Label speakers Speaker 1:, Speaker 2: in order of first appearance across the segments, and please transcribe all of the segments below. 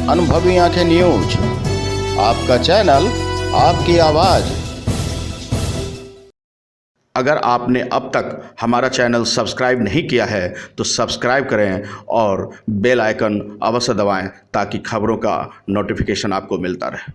Speaker 1: अनुभवी आंखें न्यूज, आपका चैनल, आपकी आवाज। अगर आपने अब तक हमारा चैनल सब्सक्राइब नहीं किया है तो सब्सक्राइब करें और बेल आइकन अवश्य दबाएं ताकि खबरों का नोटिफिकेशन आपको मिलता रहे।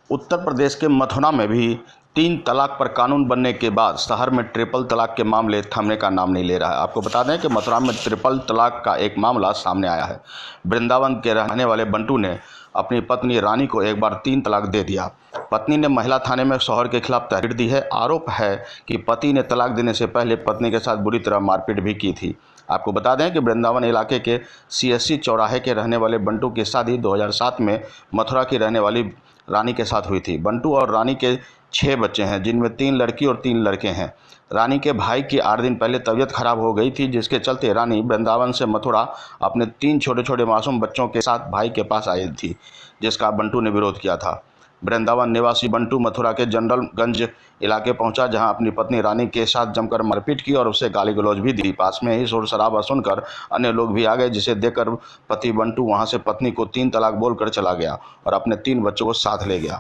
Speaker 1: उत्तर प्रदेश के मथुरा में भी 3 तलाक पर कानून बनने के बाद शहर में ट्रिपल तलाक के मामले थमने का नाम नहीं ले रहा है। आपको बता दें कि मथुरा में ट्रिपल तलाक का एक मामला सामने आया है। वृंदावन के रहने वाले बंटू ने अपनी पत्नी रानी को एक बार 3 तलाक दे दिया। पत्नी ने महिला थाने में शौहर के खिलाफ तहरीर दी है। आरोप है कि पति ने तलाक देने से पहले पत्नी के साथ बुरी तरह मारपीट भी की थी। आपको बता दें कि वृंदावन इलाके के CSC चौराहे के रहने वाले बंटू की शादी 2007 में मथुरा की रहने वाली रानी के साथ हुई थी। बंटू और रानी के 6 बच्चे हैं, जिनमें 3 लड़की और 3 लड़के हैं। रानी के भाई की 8 दिन पहले तबीयत खराब हो गई थी, जिसके चलते रानी वृंदावन से मथुरा अपने 3 छोटे छोटे मासूम बच्चों के साथ भाई के पास आई थी, जिसका बंटू ने विरोध किया था। वृंदावन निवासी बंटू मथुरा के जनरलगंज इलाके पहुंचा, जहां अपनी पत्नी रानी के साथ जमकर मारपीट की और उससे गाली गलौज भी दी। पास में ही शोर शराबा सुनकर अन्य लोग भी आ गए, जिसे देखकर पति बंटू वहां से पत्नी को 3 तलाक बोलकर चला गया और अपने 3 बच्चों को साथ ले गया।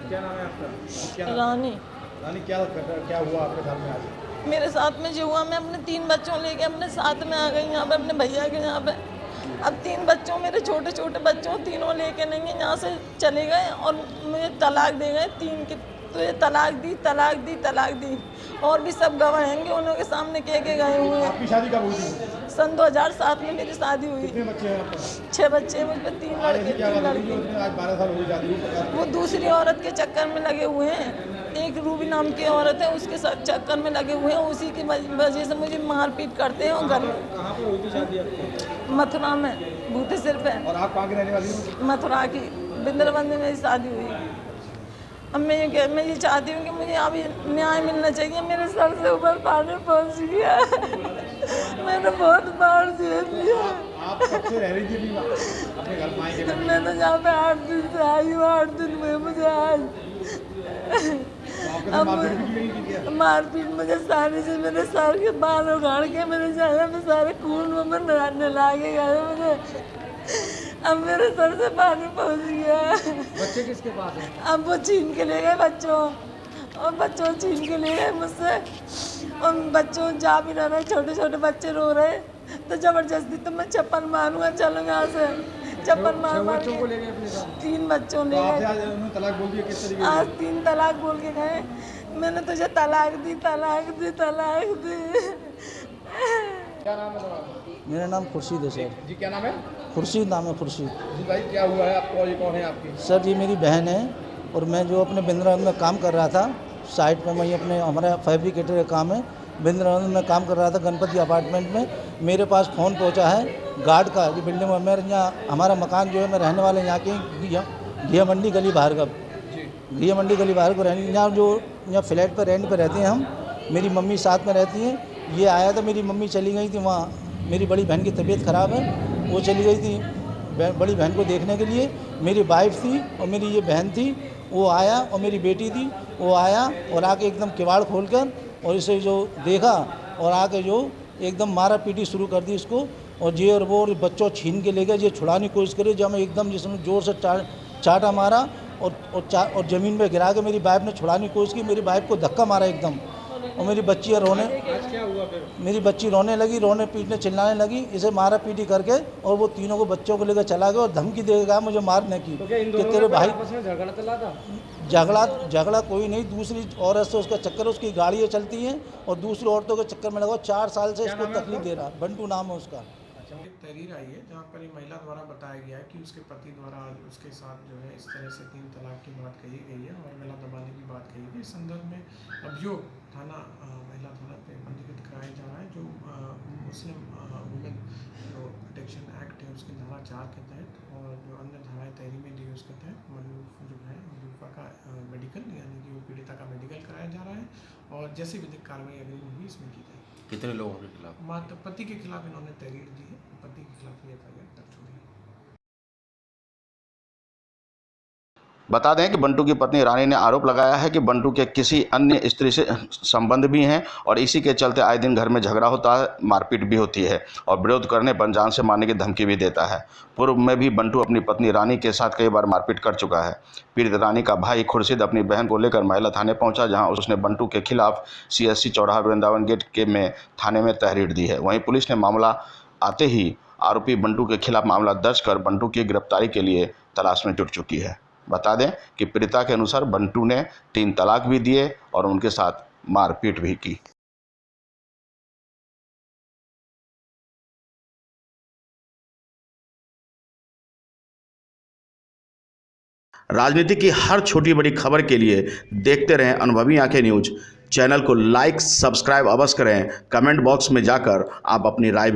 Speaker 2: क्या नाम है आपका?
Speaker 3: रानी।
Speaker 2: रानी, क्या हुआ आपके साथ में आज?
Speaker 3: मेरे साथ में जो हुआ, मैं अपने 3 बच्चों लेके अपने साथ में आ गई यहाँ पे, अपने भैया के यहाँ पे। अब 3 बच्चों, मेरे छोटे छोटे बच्चों, तीनों लेके नहीं है, यहाँ से चले गए और मुझे तलाक दे गए 3 के। तो ये तलाक दी, तलाक दी, तलाक दी। और भी सब गवाह हैंगे, उन्हों के सामने कह के गए हुए हैं।
Speaker 2: आपकी शादी कब हुई थी?
Speaker 3: सन 2007 में मेरी शादी हुई।
Speaker 2: कितने बच्चे हैं आपके?
Speaker 3: 6 बच्चे, मुझ पर 3 लड़के, 3 लड़की।
Speaker 2: आज 12 साल हो गई शादी।
Speaker 3: वो दूसरी औरत के चक्कर में लगे हुए हैं। एक रूबी नाम की औरत है, उसके साथ चक्कर में लगे हुए हैं। उसी की वजह से मुझे मारपीट करते हैं। और घर में
Speaker 2: कहाँ पर हुई थी शादी आपकी?
Speaker 3: मथुरा में, भूते सिर पे।
Speaker 2: और आप कहाँ की रहने वाली हो?
Speaker 3: मथुरा की बिंद्रबन में मेरी शादी हुई। अब मैं ये चाहती हूँ कि मुझे अभी न्याय मिलना चाहिए। मेरे सर से ऊपर पानी पहुँच गया। मैंने बहुत बार झेल लिया।
Speaker 2: आप कब से रह रही थी अपने घर मायके में?
Speaker 3: मैं तो यहाँ पे 8 दिन से आई हूँ। 8 दिन हुए मुझे आज।
Speaker 2: अब
Speaker 3: मारपीट मुझे सारी से, मेरे सर के बाल उखाड़ के, मेरे चेहरे में सारे खून में नहला के गए मुझे। अब मेरे सर से पानी पहुंच गया।
Speaker 2: बच्चे किसके पास हैं?
Speaker 3: अब वो छीन के ले गए बच्चों, और बच्चों छीन के ले गए मुझसे। और बच्चों जा भी रहे, छोटे छोटे बच्चे रो रहे। तो जबरदस्ती तो मैं चप्पल मारूंगा, चलो यहाँ से। चप्पल मार मार के 3 बच्चों ले गए।
Speaker 2: तलाक बोल दिया किस तरीके?
Speaker 3: आज 3 तलाक बोल के गए, मैंने तुझे तलाक दी, तलाक दी, तलाक दी।
Speaker 2: क्या नाम है तुम्हारा?
Speaker 4: मेरा नाम खुर्शीद है सर।
Speaker 2: जी, क्या नाम है?
Speaker 4: खुर्शीद नाम है, खुर्शीद।
Speaker 2: जी भाई, क्या हुआ है आपको? ये कौन है आपकी?
Speaker 4: सर, ये मेरी बहन है और मैं जो अपने वृंदावन में काम कर रहा था साइट पे, मैं अपने, हमारा फैब्रिकेटर का काम है, वृंदावन में काम कर रहा था गणपति अपार्टमेंट में। मेरे पास फ़ोन पहुंचा है गार्ड का कि बिल्डिंग में, मेरे यहाँ हमारा मकान जो है, मैं रहने वाले यहाँ के घिया मंडी गली भार्गव, घिया मंडी गली भार्गव रहने, यहाँ जो यहाँ फ्लैट पर रेंट पर रहते हैं हम। मेरी मम्मी साथ में रहती हैं। ये आया था, मेरी मम्मी चली गई थी वहाँ, मेरी बड़ी बहन की तबीयत ख़राब है, वो चली गई थी बड़ी बहन को देखने के लिए। मेरी वाइफ थी और मेरी ये बहन थी, वो आया, और मेरी बेटी थी, वो आया और आके एकदम किवाड़ खोलकर और इसे जो देखा और आके जो एकदम मारा पीटी शुरू कर दी इसको। और ये और वो, और बच्चों छीन के ले गए। ये छुड़ाने की कोशिश करे, जब मैं एकदम जिसमें ज़ोर से चाटा मारा और ज़मीन पे गिरा के मेरी वाइफ ने छुड़ाने की कोशिश की। मेरी वाइफ को धक्का मारा एकदम, और मेरी बच्ची रोने,
Speaker 2: आज क्या हुआ फिर?
Speaker 4: मेरी बच्ची रोने लगी, रोने पीटने चिल्लाने लगी। इसे मारा पीटी करके और वो तीनों को बच्चों को लेकर चला गया और धमकी दे गया मुझे मारने की।
Speaker 2: तो क्या इन
Speaker 4: कि
Speaker 2: दोनों
Speaker 4: तेरे
Speaker 2: में
Speaker 4: भाई
Speaker 2: आपस में झगड़ा चला था?
Speaker 4: झगड़ा कोई नहीं, दूसरी औरत से उसका चक्कर, उसकी गाड़ियाँ चलती हैं और दूसरी औरतों के चक्कर में लगा। 4 साल से इसको तकलीफ दे रहा। बंटू नाम है उसका।
Speaker 5: एक तहरीर आई है जहाँ पर एक महिला द्वारा बताया गया है कि उसके पति द्वारा उसके साथ जो है इस तरह से 3 तलाक की बात कही गई है और गला दबाने की बात कही गई। इस संदर्भ में अभियोग थाना महिला थाना पे पंजीकृत कराया जा रहा है, जो मुस्लिम वुमेन जो प्रोटेक्शन एक्ट है उसकी धारा 4 के तहत और जो अन्य धाराएँ तहरीर में दी उसके तहत मलूफा का मेडिकल, यानी कि वो पीड़िता का मेडिकल कराया जा रहा है और जैसी विधिक कार्रवाई अगली होगी इसमें की जाएगी।
Speaker 1: कितने लोगों के खिलाफ?
Speaker 5: पति के खिलाफ इन्होंने तहरीर दी है, पति के खिलाफ ये एफआईआर दर्ज
Speaker 1: बता दें कि बंटू की पत्नी रानी ने आरोप लगाया है कि बंटू के किसी अन्य स्त्री से संबंध भी हैं और इसी के चलते आए दिन घर में झगड़ा होता है, मारपीट भी होती है और विरोध करने पर जान से मारने की धमकी भी देता है। पूर्व में भी बंटू अपनी पत्नी रानी के साथ कई बार मारपीट कर चुका है। पीड़ित रानी का भाई खुर्शीद अपनी बहन को लेकर महिला थाने पहुंचा, जहां उसने बंटू के खिलाफ CSC चौराहा वृंदावन गेट के में थाने में तहरीर दी है। वहीं पुलिस ने मामला आते ही आरोपी बंटू के खिलाफ मामला दर्ज कर बंटू की गिरफ्तारी के लिए तलाश में जुट चुकी है। बता दें कि पीड़िता के अनुसार बंटू ने 3 तलाक भी दिए और उनके साथ मारपीट भी की। राजनीति की हर छोटी बड़ी खबर के लिए देखते रहें अनुभवी आंखें न्यूज। चैनल को लाइक सब्सक्राइब अवश्य करें। कमेंट बॉक्स में जाकर आप अपनी राय भी